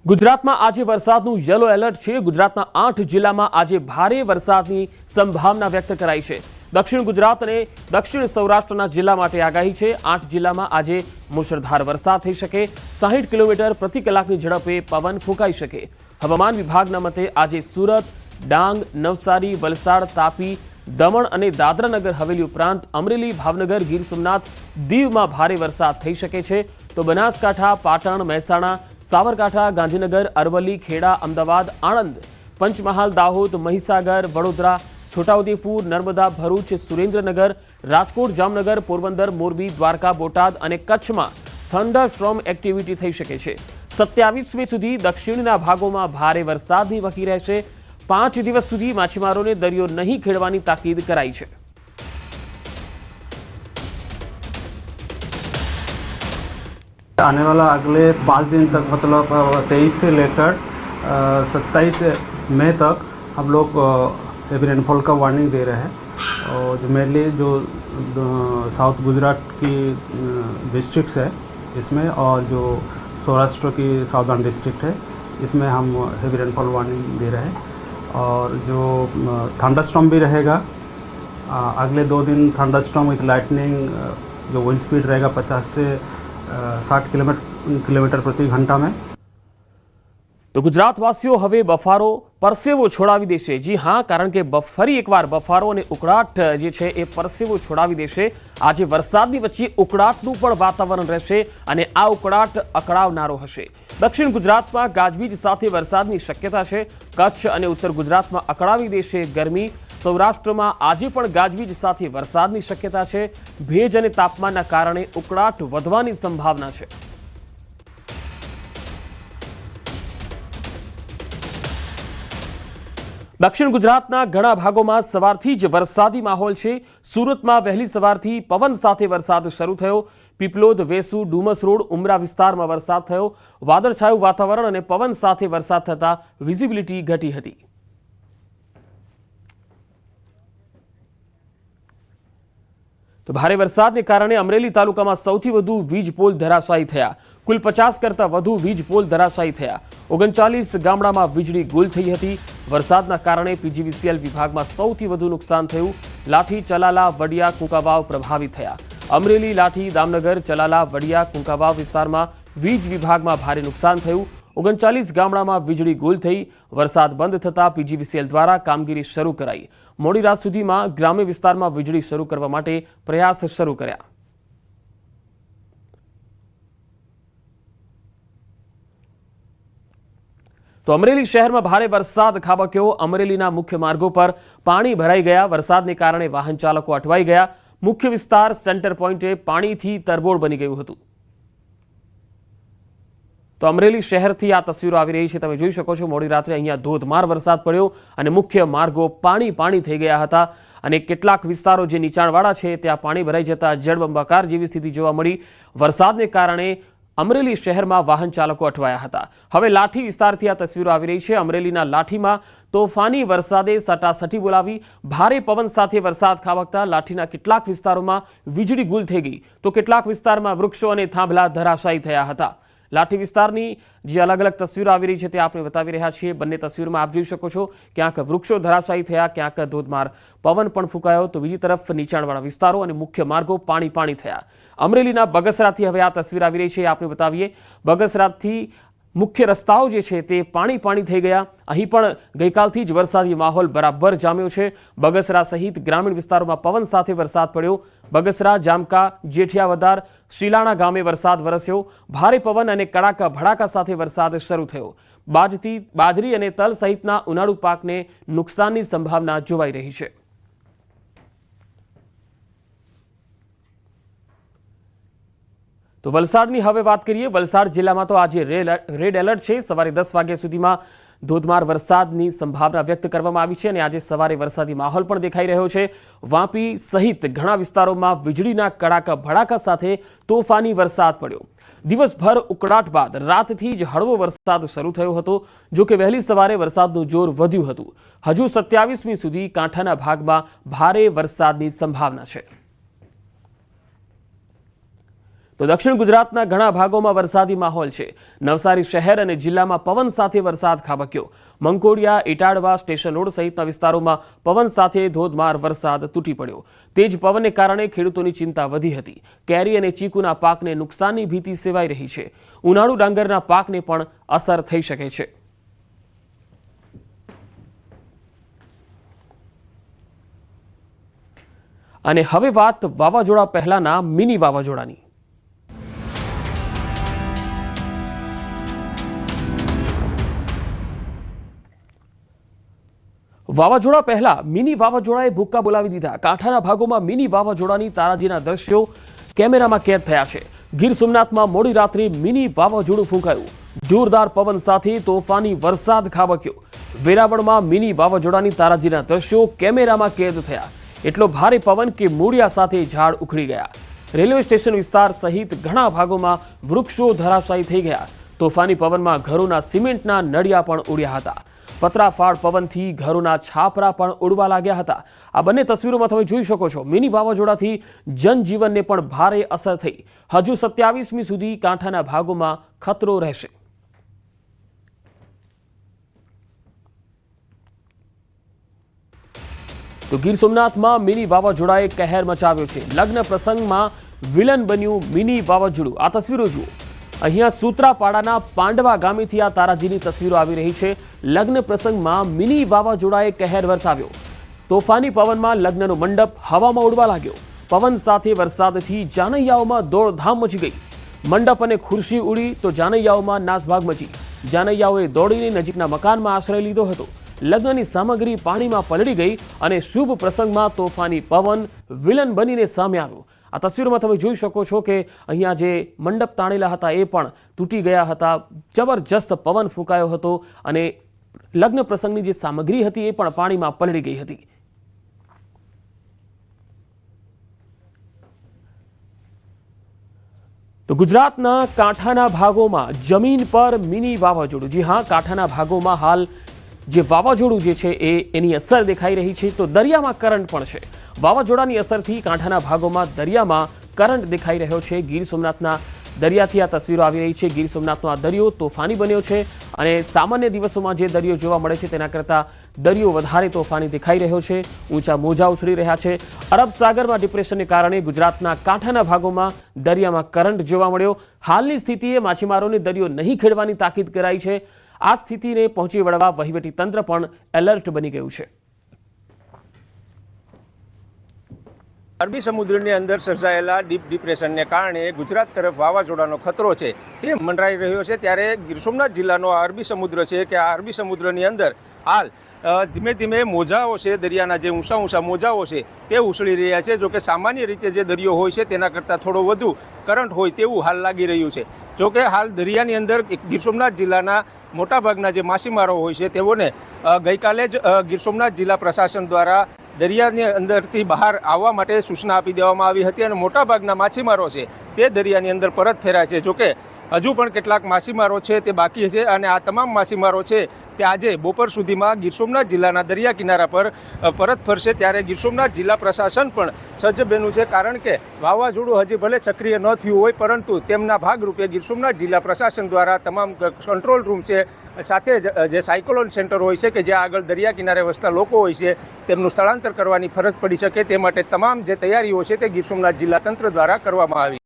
ગુજરાતમાં આજે વરસાદનું યલો એલર્ટ છે। ગુજરાતના 8 જિલ્લામાં આજે ભારે વરસાદની સંભાવના વ્યક્ત કરાઈ છે। દક્ષિણ ગુજરાત અને દક્ષિણ સૌરાષ્ટ્રના જિલ્લા માટે આગાહી છે। 8 જિલ્લામાં આજે મુશળધાર વરસાદ થઈ શકે, 60 કિલોમીટર પ્રતિ કલાકની ઝડપે પવન ફૂંકાઈ શકે। હવામાન વિભાગના મતે આજે સુરત, ડાંગ, નવસારી, વલસાડ, તાપી, દમણ અને દાદરાનગર હવેલી ઉપરાંત અમરેલી, ભાવનગર, ગીર સોમનાથ, દીવમાં ભારે વરસાદ થઈ શકે છે। તો બનાસકાંઠા, પાટણ, મહેસાણા, સાબરકાંઠા, ગાંધીનગર, અરવલ્લી, ખેડા, અમદાવાદ, આણંદ, પંચમહાલ, દાહોદ, મહીસાગર, વડોદરા, છોટાઉદેપુર, નર્મદા, ભરૂચ, સુરેન્દ્રનગર, રાજકોટ, જામનગર, પોરબંદર, મોરબી, દ્વારકા, બોટાદ અને કચ્છમાં થંડરસ્ટોર્મ એક્ટિવિટી થઈ શકે છે। 27મી સુધી દક્ષિણના ભાગોમાં ભારે વરસાદની વકી રહેશે। 5 દિવસ સુધી માછીમારોને દરિયો નહીં ખેડવાની તાકીદ કરાઈ છે। आने वाला अगले 5 दिन तक मतलब 23 से लेकर 27 मई तक हम लोग हेवी रेनफॉल का वार्निंग दे रहे हैं। और जो मेनली जो साउथ गुजरात की डिस्ट्रिक्ट्स है इसमें, और जो सौराष्ट्र की साउदर्न डिस्ट्रिक्ट है इसमें हम हेवी रेनफॉल वार्निंग दे रहे हैं। और जो थंडरस्टॉर्म भी रहेगा अगले 2 दिन, थंडरस्टॉर्म विथ लाइटनिंग, जो विंड स्पीड रहेगा 50 से 60 किलोमीटर प्रति घंटा में। तो गुजरातवासीओ हवे बफारो परसेवो छोड़ावी देशे। जी हाँ, कारण के फरी एकवार बफारो अने उकळाट जे छे ए परसेवो छोड़ावी देशे। आज वरसादनी वच्चे उकळाटनुं पण वातावरण रहेशे अने आ उकळाट अकळावनारो हशे। दक्षिण गुजरातमां गाजवीज साथे वरसादनी शक्यता छे। कच्छ अने उत्तर गुजरातमां अकळावी देशे गरमी। सौराष्ट्રમાં આજે પણ ગાજવીજ સાથે વરસાદની શક્યતા છે। ભેજ અને તાપમાનના કારણે ઉકળાટ વધવાની સંભાવના છે। દક્ષિણ ગુજરાતના ઘણા ભાગોમાં સવારથી જ વરસાદી માહોલ છે। સુરતમાં વહેલી સવારથી પવન સાથે વરસાદ શરૂ થયો। પીપલોદ, વેસુ, ડુમસ રોડ, ઉમરા વિસ્તારમાં વરસાદ થયો। વાદળછાયું વાતાવરણ અને પવન સાથે વરસાદ થતા વિઝિબિલિટી ઘટી હતી। तो भारे वरसादने कारणे अमरेली तालुकामां सौथी वधु वीज पोल धराशायी थया। कुल 50 करता वधु वीज पोल धराशायी थया। 39 गामडामां वीजળી गुल थई हती। वरसादना कारणे पीजीवीसीएल विभागमां सौथी वधु नुकसान थयुं। लाठी, चलाला, वडिया, कुंकावाव प्रभावित थया। अमरेली, लाठी, दामनगर, चलाला, वडिया, कुंकावाव विस्तारमां वीज विभागमां भारे नुकसान थयुं। 39 गामडामां वीजળી गुल थई। वरसाद बंध थता पीजीवीसीएल द्वारा कामगीरी शरू कराई। मोडी रात सुधीमां ग्राम्य विस्तारमां वीजળી शरू करवा माटे प्रयास शरू कर्या। तो अमरेली शहर में भारे वरसाद खाबक्यो। अमरेलीना मुख्य मार्गों पर पाणी भराई गया। वरसादने कारणे वाहन चालको अटवाई गया। मुख्य विस्तार सेंटर पॉइंटे पाणीथी तरबोळ बनी गयुं हतुं। तो अमरेली शहरथी आ तस्वीरो आवी रही छे। तमे जोई शको छो मोडी रात्रे अहींया धोधमार वरसाद पड्यो अने मुख्य मार्गो पाणी पाणी थई गया हता। अने केटलाक विस्तारो जे नीचाणवाळा छे त्यां पाणी भराई जता जळबंबाकार जेवी स्थिति जोवा मळी। वरसादने कारणे अमरेली शहरमां वाहन चालको अटवाया हता। हवे लाठी विस्तारथी आ तस्वीरो आवी रही छे। अमरेलीना लाठीमां तोफानी वरसादे सटासटी बोलावी। भारे पवन साथे वरसाद खाबकता लाठीना केटलाक विस्तारोमां वीजળી गुल थई गई, तो केटलाक विस्तारमां वृक्षो अने थांभला धराशायी थया हता। लाठी विस्तारनी जे अलग अलग तस्वीरो आवी रही छे ते आपणे बतावी रह्या छीए। बंने तस्वीरोमां आप जोई शको छो क्यांक वृक्षो धराशायी थया, क्यांक धोधमार पवन पण फूंकायो। तो बीजी तरफ नीचाणवाळा विस्तारो अने मुख्य मार्गो पाणी पाणी थया। अमरेलीना बगसराथी हवे आ तस्वीर आवी रही छे, आपणे बतावीए। बगसराथी मुख्य रस्ताओ जे छे ते पाणी पाणी थई गया। અહીં પણ ગઈકાલથી જ વરસાદી માહોલ બરાબર જામ્યો છે। બગસરા સહિત ગ્રામીણ વિસ્તારોમાં પવન સાથે વરસાદ પડ્યો। બગસરા, જામકા, જેઠિયાવદાર, શ્રીલાણા ગામે વરસાદ વરસ્યો। ભારે પવન અને કડાકા ભડાકા સાથે વરસાદ શરૂ થયો। બાજરી અને તલ સહિતના ઉનાળુ પાકને નુકસાનની સંભાવના જોવાઈ રહી છે। तो वलसाडनी हवे बात करिए। वलसाड जिल्लामां तो आज रेड एलर्ट छे। सवारे 10 वाग्या सुधीमां धोधमार वरसादनी संभावना व्यक्त करवामां आवी छे अने आज सवारे वरसादी माहोल पण देखाई रह्यो छे। वापी सहित घणा विस्तारोमां वीजळीना कड़ाका भड़ाका साथे तोफानी वरसाद पड्यो। दिवसभर उकळाट बाद रातथी ज हळवो वरसाद शरू थयो हतो। जो के वहेली सवारे वरसादनुं जोर वध्युं हतुं। हजू 27મી सुधी कांठाना भागमां भारे वरसादनी संभावना छे। તો દક્ષિણ ગુજરાતના ઘણા ભાગોમાં વરસાદી માહોલ છે। નવસારી શહેર અને જિલ્લામાં પવન સાથે વરસાદ ખાબક્યો। મંકોડિયા, ઇટાડવા, સ્ટેશન રોડ સહિતના વિસ્તારોમાં પવન સાથે ધોધમાર વરસાદ તૂટી પડ્યો। તેજ પવનને કારણે ખેડૂતોની ચિંતા વધી હતી। કેરી અને ચીકુના પાકને નુકસાનની ભીતિ સેવાઈ રહી છે। ઉનાળુ ડાંગરના પાકને પણ અસર થઈ શકે છે। અને હવે વાત વાવાઝોડા પહેલાના મિની વાવાઝોડાની। વાવાઝોડા પહેલા મિની વાવાઝોડાએ ભૂક્કા બોલાવી દીધા। કાંઠાના ભાગોમાં મિની વાવાઝોડાની તારાજીના દ્રશ્યો કેમેરામાં કેદ થયા છે। ગીર સોમનાથમાં મોડી રાત્રે મિની વાવાઝોડું ફૂંકાયું। જોરદાર પવન સાથે તોફાની વરસાદ ખાબક્યો। વેરાવળમાં મિની વાવાઝોડાની તારાજીના દ્રશ્યો કેમેરામાં કેદ થયા। એટલો ભારે પવન કે મૂળિયા સાથે ઝાડ ઉખડી ગયા। રેલવે સ્ટેશન વિસ્તાર સહિત ઘણા ભાગોમાં વૃક્ષો ધરાશાયી થઈ ગયા। તોફાની પવનમાં ઘરોના સિમેન્ટના નળિયા પણ ઉડ્યા હતા। પતરાફાળ પવનથી ઘરોના છાપરા પણ ઉડવા લાગ્યા હતા। આ બંને તસવીરોમાં તમે જોઈ શકો છો। મિની વાવાઝોડાથી જનજીવનને પણ ભારે અસર થઈ। હજુ 27મી સુધી કાંઠાના ભાગોમાં ખતરો રહેશે। તો ગીર સોમનાથમાં મિની વાવાઝોડાએ કહેર મચાવ્યો છે। લગ્ન પ્રસંગમાં વિલન બન્યું મિની વાવાઝોડું। આ તસવીરો જુઓ। અહીંયા સૂત્રાપાડાના પાંડવા ગામેથી આ તારાજીની તસવીરો આવી રહી છે। લગ્ન પ્રસંગમાં મિની વાવાઝોડાએ કહેર વર્તાવ્યો। તોફાની પવનમાં લગ્નનો મંડપ હવામાં ઉડવા લાગ્યો। પવન સાથે વરસાદથી જાનૈયાઓમાં દોડધામ મચી ગઈ। મંડપ અને ખુરશી ઉડી તો જાનૈયાઓમાં નાસભાગ મચી। જાનૈયાઓએ દોડીને નજીકના મકાનમાં આશ્રય લીધો હતો। લગ્નની સામગ્રી પાણીમાં પલળી ગઈ અને શુભ પ્રસંગમાં તોફાની પવન વિલન બનીને સામે આવ્યો। આ તસવીરોમાં તમે જોઈ શકો છો કે અહીંયા જે મંડપ તાણેલા હતા એ પણ તૂટી ગયા હતા। જબરજસ્ત પવન ફૂંકાયો હતો અને લગ્ન પ્રસંગની જે સામગ્રી હતી એ પણ પાણીમાં પલળી ગઈ હતી। તો ગુજરાતના કાંઠાના ભાગોમાં જમીન પર મિની વાવાઝોડું। જી હા, કાંઠાના ભાગોમાં હાલ જે વાવાઝોડું જે છે એની અસર દેખાઈ રહી છે। તો દરિયામાં કરંટ પણ છે। વાવાઝોડાની અસરથી કાંઠાના ભાગોમાં દરિયામાં કરંટ દેખાઈ રહ્યો છે। ગીર સોમનાથના દરિયાથી આ તસવીરો આવી રહી છે। ગીર સોમનાથનો આ દરિયો તોફાની બન્યો છે અને સામાન્ય દિવસોમાં જે દરિયો જોવા મળે છે તેના કરતાં દરિયો વધારે તોફાની દેખાઈ રહ્યો છે। ઊંચા મોજા ઉછળી રહ્યા છે। અરબ સાગરમાં ડિપ્રેશનને કારણે ગુજરાતના કાંઠાના ભાગોમાં દરિયામાં કરંટ જોવા મળ્યો। હાલની સ્થિતિએ માછીમારોને દરિયો નહીં ખેડવાની તાકીદ કરાઈ છે। આ સ્થિતિને પહોંચી વળવા વહીવટી તંત્ર પણ એલર્ટ બની ગયું છે। અરબી સમુદ્રની અંદર સર્જાયેલા ડીપ ડિપ્રેશનને કારણે ગુજરાત તરફ વાવાઝોડાનો ખતરો છે તે મંડરાઈ રહ્યો છે। ત્યારે ગીર સોમનાથ જિલ્લાનો આ અરબી સમુદ્ર છે કે આ અરબી સમુદ્રની અંદર હાલ ધીમે ધીમે મોજાઓ છે, દરિયાના જે ઊંચા ઊંચા મોજાઓ છે તે ઉછળી રહ્યા છે। જોકે સામાન્ય રીતે જે દરિયો હોય છે તેના કરતાં થોડો વધુ કરંટ હોય તેવું હાલ લાગી રહ્યું છે। જોકે હાલ દરિયાની અંદર ગીર સોમનાથ જિલ્લાના મોટાભાગના જે માછીમારો હોય છે તેઓને ગઈકાલે જ ગીર સોમનાથ જિલ્લા પ્રશાસન દ્વારા દરિયાની અંદરથી બહાર આવવા માટે સૂચના આપી દેવામાં આવી હતી અને મોટાભાગના માછીમારો છે તે દરિયાની અંદર પરત ફેર્યા છે। જોકે હજુ પણ કેટલાક માછીમારો છે તે બાકી છે અને આ તમામ માછીમારો છે તે આજે બપોર સુધીમાં ગીર સોમનાથ જિલ્લાના દરિયા કિનારા પર પરત ફરશે। ત્યારે ગીર સોમનાથ જિલ્લા પ્રશાસન પણ સજ્જ બન્યું છે, કારણ કે વાવાઝોડું હજી ભલે સક્રિય ન થયું હોય પરંતુ તેમના ભાગરૂપે ગીર સોમનાથ જિલ્લા પ્રશાસન દ્વારા તમામ કંટ્રોલ રૂમ છે, સાથે જે સાયક્લોન સેન્ટર હોય છે કે જ્યાં આગળ દરિયા કિનારે વસતા લોકો હોય છે તેમનું સ્થળાંતર કરવાની ફરજ પડી શકે તે માટે તમામ જે તૈયારીઓ છે તે ગીર સોમનાથ જિલ્લા તંત્ર દ્વારા કરવામાં આવી।